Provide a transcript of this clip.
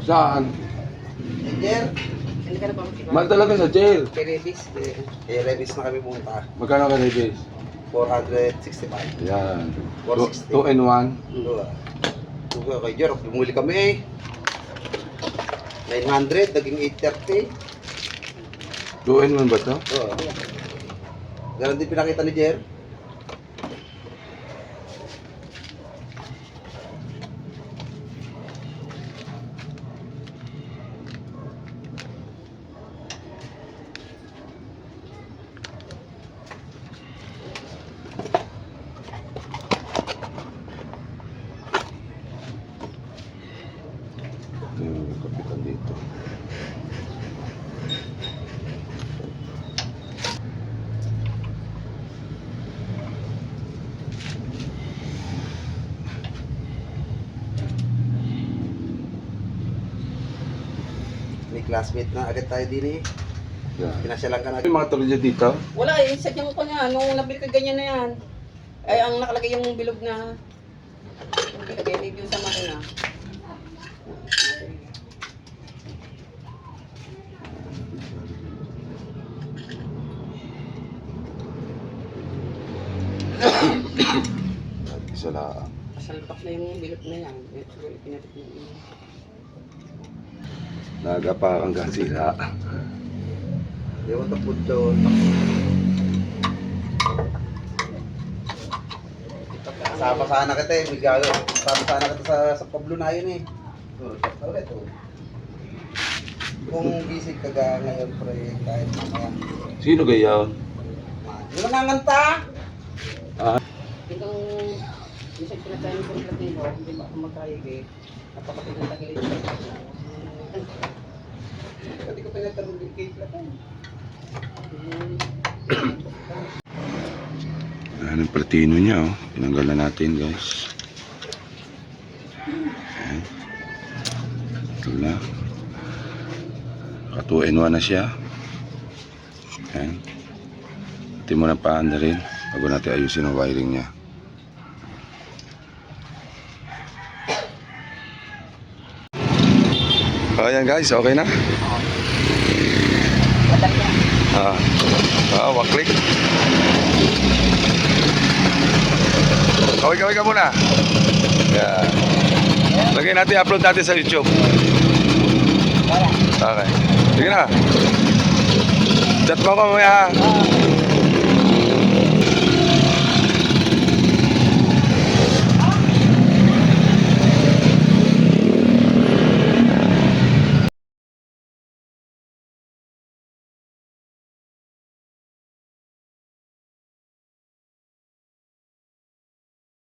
Saan? Jer, Hindi ka na pa magkipa. Mahal talaga sa jail. Perebis. revis na kami pumunta. Magkano ka Davis? 465. Yan. 460. 2 and 1. Tuga kay Jer, bumuli kami eh. 900, naging 830. 2 and 1 ba to? Oo. Ganon din pinakita ni Jer. Ito yung kapitan dito. May classmate na agad tayo din eh. Yan. Pinasyalan ka na. Yung mga tulad dito. Wala eh, sadyang ko niya, nung nabili ka ganyan na yan. Ay, ang nakalagay yung bilog na nakalagay review sa makina. Isa lang. Pasalpak na yung bilog na yan. Siguro pinatik na yun. Nagapa kang gasira. Di mo tapod doon. Kasama sana kita eh. Bigla, kasama sana kita sa Pablo na yun eh. Ulit oh. Kung busy ka ngayon pre, kahit mamaya. Sino gayaw? Yung nanganganta! Ah, Itong isang pinatayin ko ng Latino, hindi ba ako magkaibig? Napakapit ng tagilit. Hindi ko pinatanong yung cake natin. Ayan ang platino niya, oh. Tinanggal na natin, guys. Ayan. Ito na. Naka 2 and 1 na siya. Ayan. Pati mo na paanda rin bago natin ayusin ang wiring niya. Oh, ayan guys, okay na? Waklik. Kaway ka muna. Yan. Lagay natin, upload natin sa YouTube. Okay. Sige na. Chat mo ko mamaya ha.